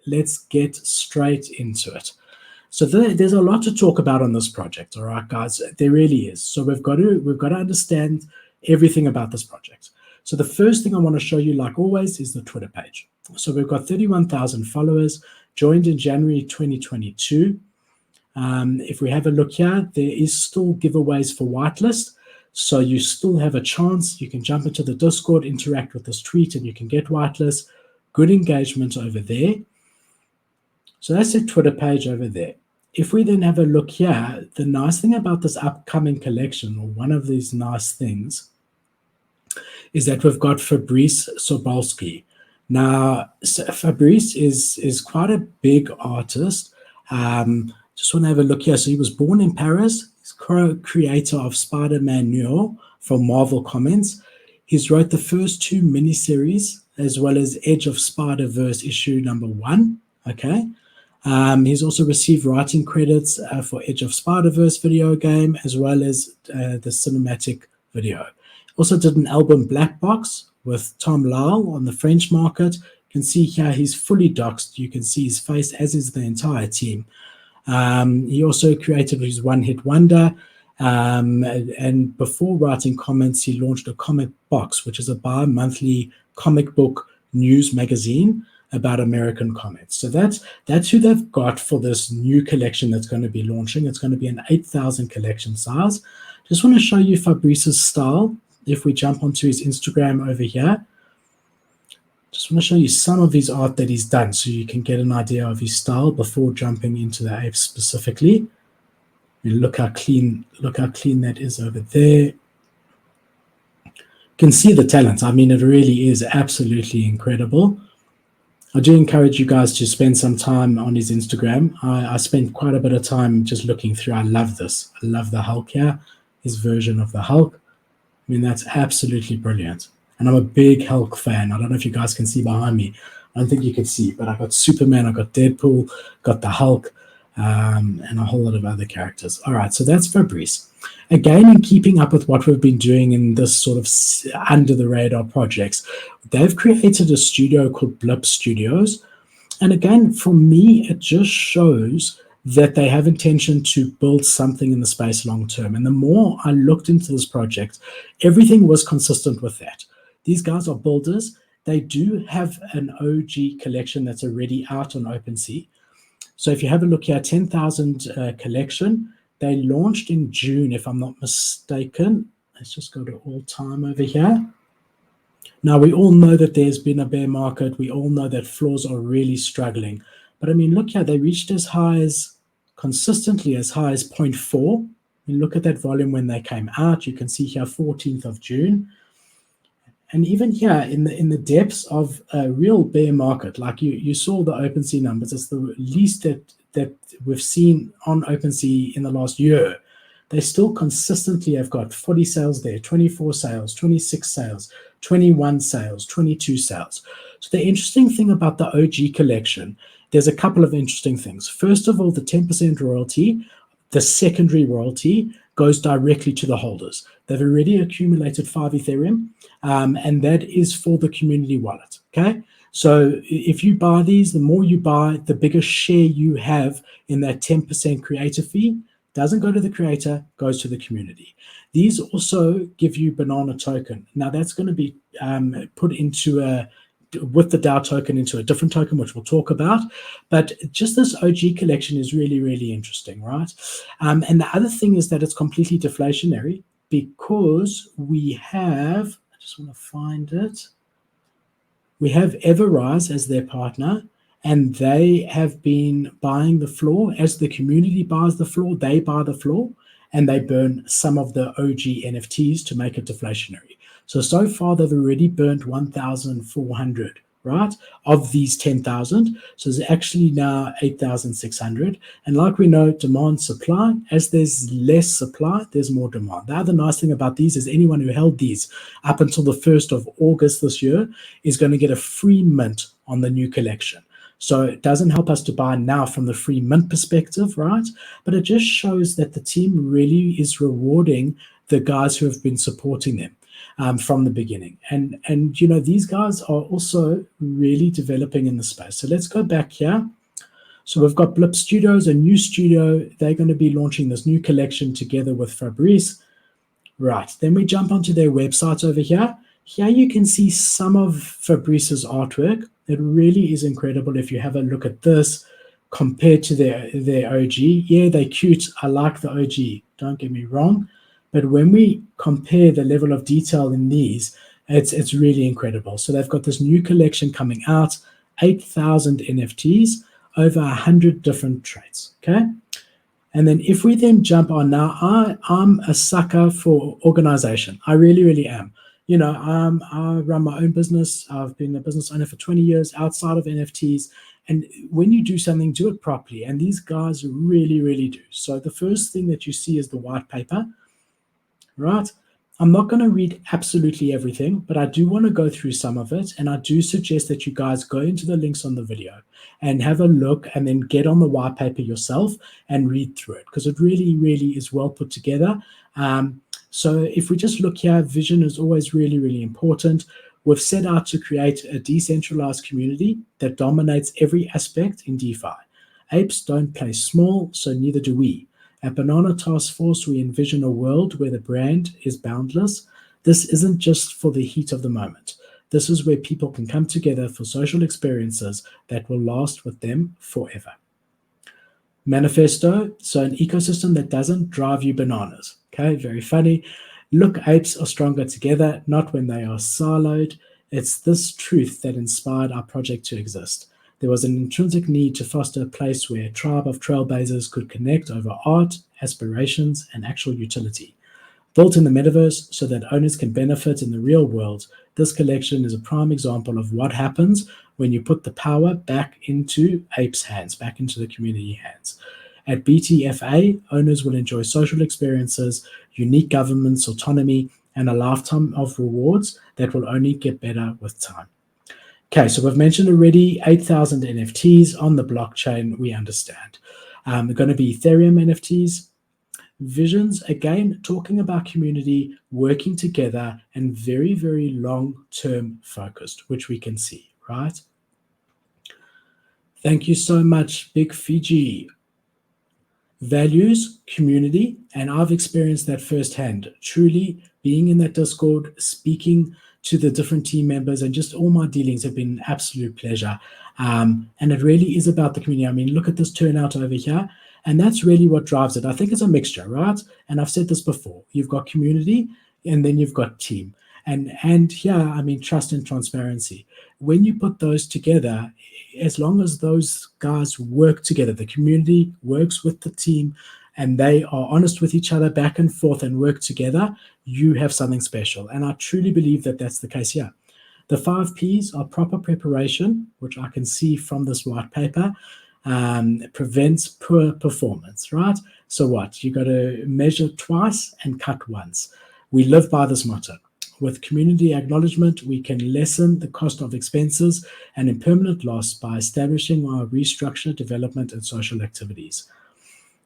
let's get straight into it. So there's a lot to talk about on this project, all right, guys? There really is. So we've got to understand everything about this project. So the first thing I want to show you, like always, is the Twitter page. So we've got 31,000 followers, joined in January 2022. If we have a look here, there is still giveaways for whitelist. So you still have a chance. You can jump into the Discord, interact with this tweet, and you can get whitelist. Good engagement over there. So that's the Twitter page over there. If we then have a look here, the nice thing about this upcoming collection, or one of these nice things, is that we've got Fabrice Sapolsky. Now, Fabrice is quite a big artist. Just want to have a look here. So he was born in Paris. He's co-creator of Spider-Man Noir from Marvel Comics. He's wrote the first 2 miniseries, as well as Edge of Spider-Verse issue #1. Okay. He's also received writing credits for Edge of Spider-Verse video game, as well as the cinematic video. Also did an album Black Box with Tom Lyle on the French market. You can see here he's fully doxed. You can see his face, as is the entire team. He also created his one-hit wonder. And before writing comments, he launched a comic box, which is a bi-monthly comic book news magazine about American comics. So that's who they've got for this new collection that's going to be launching. It's going to be an 8,000 collection size. Just want to show you Fabrice's style. If we jump onto his Instagram over here, just want to show you some of his art that he's done so you can get an idea of his style before jumping into the apes specifically. And look how clean that is over there. You can see the talent. I mean, it really is absolutely incredible. I do encourage you guys to spend some time on his Instagram. I spent quite a bit of time just looking through. I love this. I love the Hokk here, his version of the Hokk. I mean, that's absolutely brilliant. And I'm a big Hokk fan. I don't know if you guys can see behind me. I don't think you can see, but I got Superman, I got Deadpool, got the Hokk, and a whole lot of other characters. All right, so that's Fabrice. Again, in keeping up with what we've been doing in this sort of under-the-radar projects, they've created a studio called Blip Studios. And again, for me, it just shows that they have intention to build something in the space long-term. And the more I looked into this project, everything was consistent with that. These guys are builders. They do have an OG collection that's already out on OpenSea. So if you have a look here, 10,000 collection, they launched in June, if I'm not mistaken. Let's just go to all time over here. Now, we all know that there's been a bear market. We all know that floors are really struggling. But I mean, look here, they reached as high as, consistently as high as 0.4. I mean, look at that volume when they came out. You can see here, 14th of June. And even here, in the depths of a real bear market, like you saw the OpenSea numbers, it's the least that we've seen on OpenSea in the last year. They still consistently have got 40 sales there, 24 sales, 26 sales, 21 sales, 22 sales. So the interesting thing about the OG collection, there's a couple of interesting things. First of all, the 10% royalty, the secondary royalty, goes directly to the holders. They've already accumulated 5 Ethereum, and that is for the community wallet, okay? So if you buy these, the more you buy, the bigger share you have in that 10% creator fee. Doesn't go to the creator, goes to the community. These also give you banana token. Now that's going to be put into with the DAO token into a different token, which we'll talk about. But just this OG collection is really, really interesting, right? And the other thing is that it's completely deflationary because we have, I just want to find it. We have Everrise as their partner, and they have been buying the floor. As the community buys the floor, they buy the floor, and they burn some of the OG NFTs to make it deflationary. So far, they've already burnt 1,400, right, of these 10,000. So there's actually now 8,600. And like we know, demand, supply, as there's less supply, there's more demand. The other nice thing about these is anyone who held these up until the 1st of August this year is going to get a free mint on the new collection. So it doesn't help us to buy now from the free mint perspective, right? But it just shows that the team really is rewarding the guys who have been supporting them. from the beginning. And you know, these guys are also really developing in the space. So let's go back here. So we've got Blip Studios, a new studio. They're going to be launching this new collection together with Fabrice. Right, then we jump onto their website over here. Here you can see some of Fabrice's artwork. It really is incredible if you have a look at this compared to their OG. Yeah, they're cute. I like the OG, don't get me wrong. But when we compare the level of detail in these, it's really incredible. So they've got this new collection coming out, 8,000 NFTs, over 100 different traits, okay? And then if we then jump on now, I'm a sucker for organization. I really, really am. You know, I run my own business. I've been a business owner for 20 years outside of NFTs. And when you do something, do it properly. And these guys really, really do. So the first thing that you see is the white paper, right? I'm not going to read absolutely everything, but I do want to go through some of it. And I do suggest that you guys go into the links on the video and have a look and then get on the white paper yourself and read through it, because it really, really is well put together. So if we just look here, vision is always really, really important. We've set out to create a decentralized community that dominates every aspect in DeFi. Apes don't play small, so neither do we. At Banana Task Force, we envision a world where the brand is boundless. This isn't just for the heat of the moment. This is where people can come together for social experiences that will last with them forever. Manifesto, so an ecosystem that doesn't drive you bananas. Okay, very funny. Look, apes are stronger together, not when they are siloed. It's this truth that inspired our project to exist. There was an intrinsic need to foster a place where a tribe of trailblazers could connect over art, aspirations, and actual utility. Built in the metaverse so that owners can benefit in the real world, this collection is a prime example of what happens when you put the power back into apes' hands, back into the community hands. At BTFA, owners will enjoy social experiences, unique governance autonomy, and a lifetime of rewards that will only get better with time. Okay, so we've mentioned already 8,000 NFTs on the blockchain, we understand. They're going to be Ethereum NFTs. Visions, again, talking about community, working together, and very, very long-term focused, which we can see, right? Thank you so much, Big Fiji. Values, community, and I've experienced that firsthand. Truly, being in that Discord, speaking to the different team members, and just all my dealings have been an absolute pleasure. And it really is about the community. I mean, look at this turnout over here. And that's really what drives it. I think it's a mixture, right? And I've said this before. You've got community, and then you've got team. And yeah, I mean, trust and transparency. When you put those together, as long as those guys work together, the community works with the team, and they are honest with each other back and forth and work together, you have something special. And I truly believe that that's the case here. The 5 Ps are proper preparation, which I can see from this white paper. Prevents poor performance, right? So what? You got to measure twice and cut once. We live by this motto. With community acknowledgement, we can lessen the cost of expenses and impermanent loss by establishing our restructure, development, and social activities.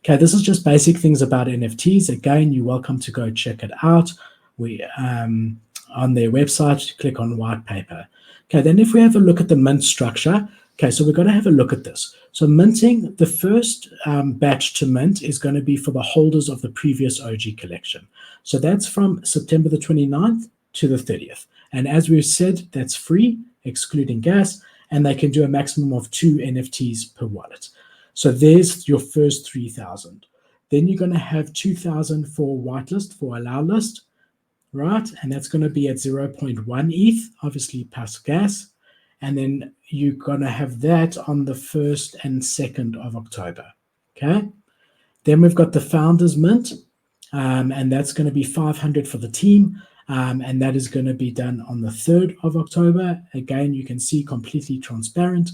Okay, this is just basic things about NFTs. Again, you're welcome to go check it out. We on their website, click on white paper. Okay, then if we have a look at the mint structure, okay, so we're going to have a look at this. So minting, the first batch to mint is going to be for the holders of the previous OG collection. So that's from September the 29th to the 30th. And as we've said, that's free, excluding gas, and they can do a maximum of 2 NFTs per wallet. So there's your first 3,000. Then you're going to have 2,000 for whitelist, for allow list, right? And that's going to be at 0.1 ETH, obviously past gas. And then you're going to have that on the 1st and 2nd of October, okay? Then we've got the Founders Mint, and that's going to be 500 for the team, and that is going to be done on the 3rd of October. Again, you can see completely transparent.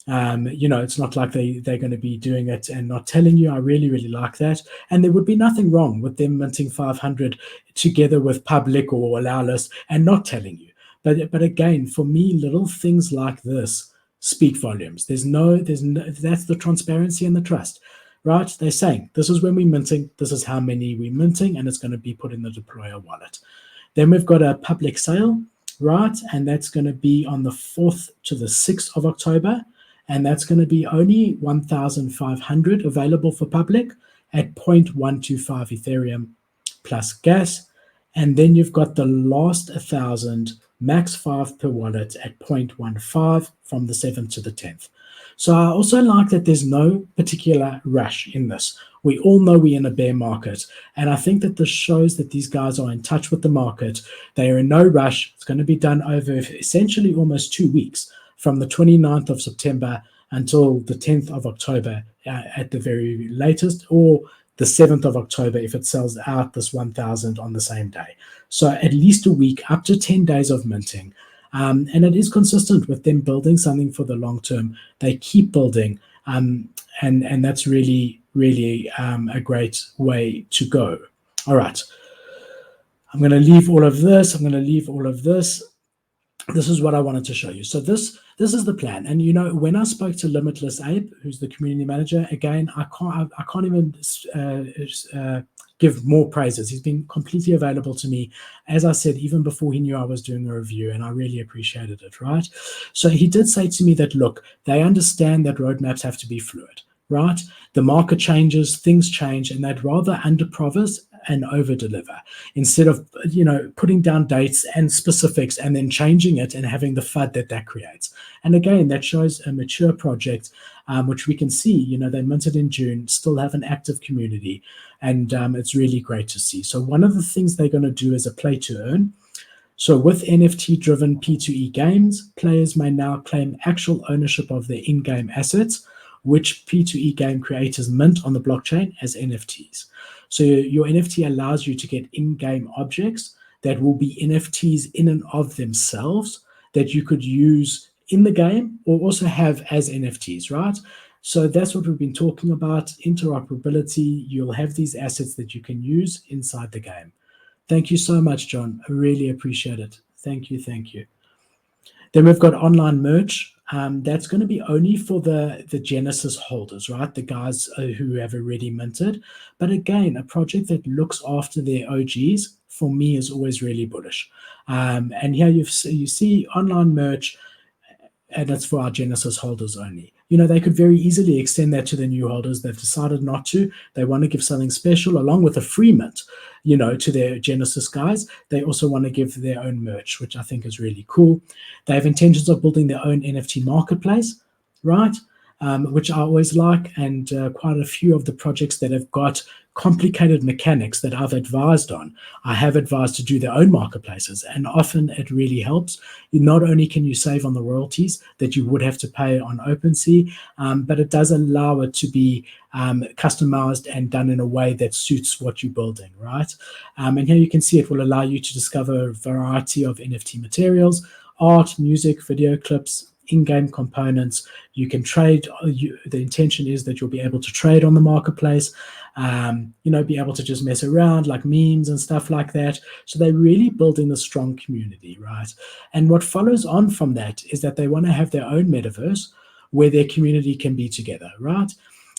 You know, it's not like they're going to be doing it and not telling you. I really, really like that. And there would be nothing wrong with them minting 500 together with public or allow list and not telling you. But again, for me, little things like this speak volumes. There's no, that's the transparency and the trust, right? They're saying, this is when we're minting, this is how many we're minting, and it's going to be put in the deployer wallet. Then we've got a public sale, right? And that's going to be on the 4th to the 6th of October. And that's going to be only 1,500 available for public at 0.125 Ethereum plus gas. And then you've got the last 1,000, max 5 per wallet at 0.15 from the 7th to the 10th. So I also like that there's no particular rush in this. We all know we're in a bear market. And I think that this shows that these guys are in touch with the market. They are in no rush. It's going to be done over essentially almost 2 weeks, from the 29th of September until the 10th of October at the very latest, or the 7th of October if it sells out this 1,000 on the same day. So at least a week, up to 10 days of minting. And it is consistent with them building something for the long term. They keep building, and that's really, really a great way to go. All right. I'm going to leave all of this. This is what I wanted to show you. So this is the plan. And, when I spoke to Limitless Ape, who's the community manager, again, I can't even give more praises. He's been completely available to me, as I said, even before he knew I was doing a review, and I really appreciated it, right? So he did say to me that, look, they understand that roadmaps have to be fluid, right? The market changes, things change, and they'd rather under-promise and over-deliver instead of, putting down dates and specifics and then changing it and having the FUD that creates. And again, that shows a mature project, which we can see, they minted in June, still have an active community, and it's really great to see. So one of the things they're going to do is a play to earn. So with NFT-driven P2E games, players may now claim actual ownership of their in-game assets, which P2E game creators mint on the blockchain as NFTs. So your NFT allows you to get in-game objects that will be NFTs in and of themselves that you could use in the game or also have as NFTs, right? So that's what we've been talking about, interoperability. You'll have these assets that you can use inside the game. Thank you so much, John. I really appreciate it. Thank you. Then we've got online merch. That's going to be only for the Genesis holders, right? The guys who have already minted. But again, a project that looks after their OGs, for me, is always really bullish. And here you see online merch, and that's for our Genesis holders only. They could very easily extend that to the new holders. They've decided not to. They want to give something special along with a free mint, to their Genesis guys. They also want to give their own merch, which I think is really cool. They have intentions of building their own NFT marketplace, right? Which I always like, and quite a few of the projects that have got complicated mechanics that I've advised on, I have advised to do their own marketplaces, and often it really helps. Not only can you save on the royalties that you would have to pay on OpenSea, but it does allow it to be customized and done in a way that suits what you're building, right? And here you can see it will allow you to discover a variety of NFT materials, art, music, video clips, in-game components. You can trade. The intention is that you'll be able to trade on the marketplace, be able to just mess around like memes and stuff like that. So they're really building a strong community, right? And what follows on from that is that they want to have their own metaverse where their community can be together, right?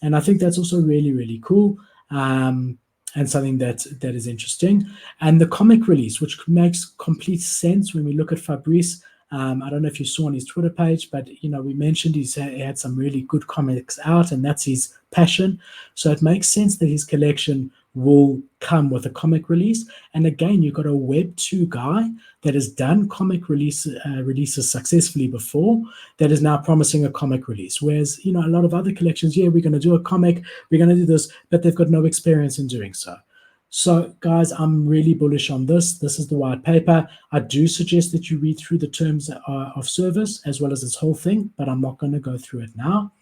And I think that's also really, really cool. And something that is interesting. And the comic release, which makes complete sense when we look at Fabrice. I don't know if you saw on his Twitter page, but we mentioned he had some really good comics out, and that's his passion. So it makes sense that his collection will come with a comic release. And again, you've got a Web2 guy that has done comic releases successfully before, that is now promising a comic release. Whereas a lot of other collections, we're going to do a comic, we're going to do this, but they've got no experience in doing so. So, guys, I'm really bullish on this. This is the white paper. I do suggest that you read through the terms of service as well as this whole thing, but I'm not going to go through it now.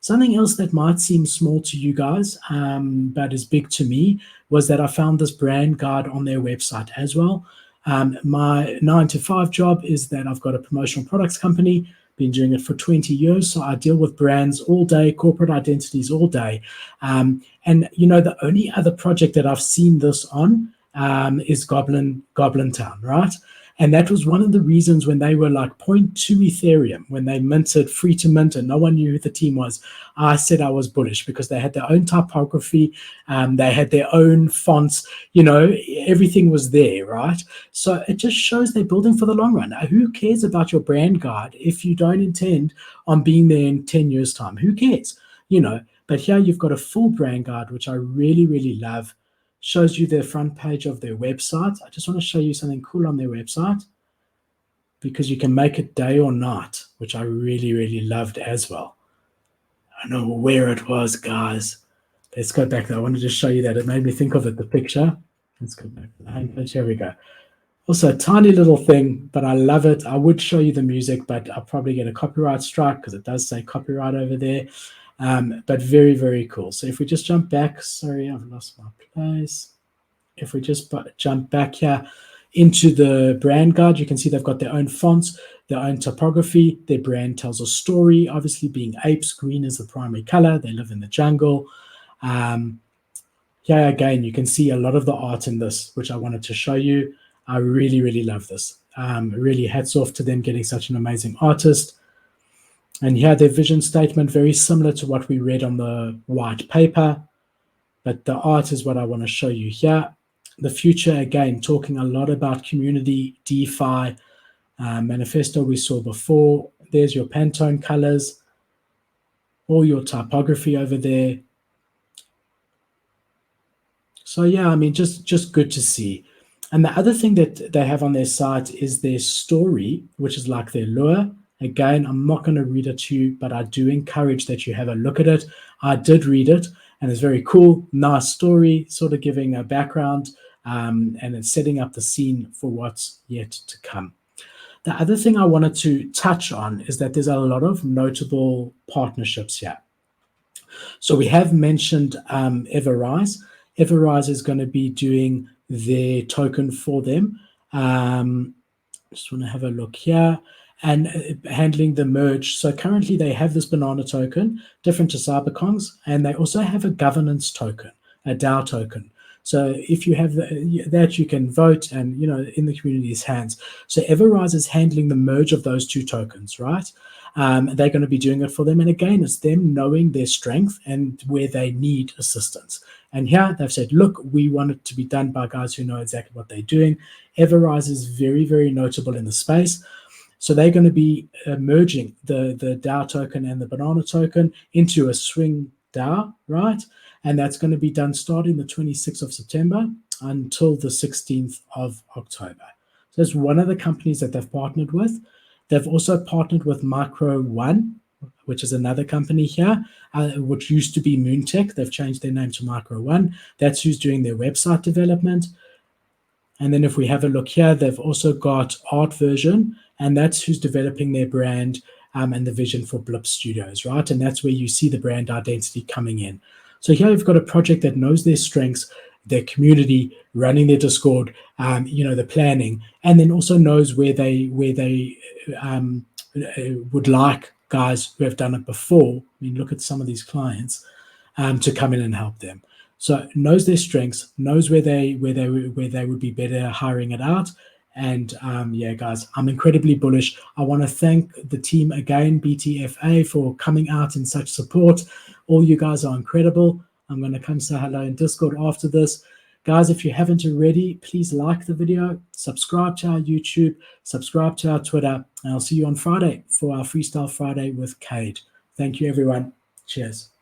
Something else that might seem small to you guys, but is big to me, was that I found this brand guide on their website as well. My 9-to-5 job is that I've got a promotional products company, been doing it for 20 years. So I deal with brands all day, corporate identities all day. And, the only other project that I've seen this on is Goblin Town, right? And that was one of the reasons when they were like 0.2 Ethereum, when they minted free to mint and no one knew who the team was, I said I was bullish because they had their own typography, they had their own fonts, everything was there, right? So it just shows they're building for the long run. Now, who cares about your brand guide if you don't intend on being there in 10 years' time? Who cares? But here you've got a full brand guide, which I really, really love. Shows you the front page of their website. I just want to show you something cool on their website because you can make it day or night, which I really, really loved as well. I don't know where it was, guys. Let's go back there. I wanted to show you that. It made me think of it, the picture. Let's go back to the homepage. Here we go. Also, a tiny little thing, but I love it. I would show you the music, but I'll probably get a copyright strike because it does say copyright over there. But very, very cool. So if we just jump back, sorry, I've lost my place. If we just jump back here into the brand guide, you can see they've got their own fonts, their own typography. Their brand tells a story, obviously being apes. Green is the primary color. They live in the jungle. Here again, you can see a lot of the art in this, which I wanted to show you. I really, really love this. Really hats off to them getting such an amazing artist. And here their vision statement, very similar to what we read on the white paper. But the art is what I want to show you here. The future, again, talking a lot about community, DeFi, manifesto we saw before. There's your Pantone colors, all your typography over there. So yeah, I mean, just good to see. And the other thing that they have on their site is their story, which is like their lure. Again, I'm not going to read it to you, but I do encourage that you have a look at it. I did read it, and it's very cool, nice story, sort of giving a background, and it's setting up the scene for what's yet to come. The other thing I wanted to touch on is that there's a lot of notable partnerships here. So we have mentioned Everrise. Everrise is going to be doing their token for them. Just want to have a look here. And handling the merge. So currently they have this banana token, different to Cyberkongs, and they also have a governance token, a DAO token. So if you have that, you can vote and, in the community's hands. So Everrise is handling the merge of those two tokens, right? They're going to be doing it for them. And again, it's them knowing their strength and where they need assistance. And here they've said, look, we want it to be done by guys who know exactly what they're doing. Everrise is very, very notable in the space. So they're going to be merging the DAO token and the banana token into a swing DAO, right? And that's going to be done starting the 26th of September until the 16th of October. So that's one of the companies that they've partnered with. They've also partnered with Micro One, which is another company here, which used to be Moontech. They've changed their name to Micro One. That's who's doing their website development. And then if we have a look here, they've also got Art Version, and that's who's developing their brand and the vision for Blip Studios, right? And that's where you see the brand identity coming in. So here you've got a project that knows their strengths, their community, running their Discord, the planning, and then also knows where they would like guys who have done it before. I mean, look at some of these clients to come in and help them. So knows their strengths, knows where they would be better hiring it out. And yeah, guys, I'm incredibly bullish. I want to thank the team again, BTFA, for coming out in such support. All you guys are incredible. I'm going to come say hello in Discord after this. Guys, if you haven't already, please like the video, subscribe to our YouTube, subscribe to our Twitter, and I'll see you on Friday for our Freestyle Friday with Cade. Thank you, everyone. Cheers.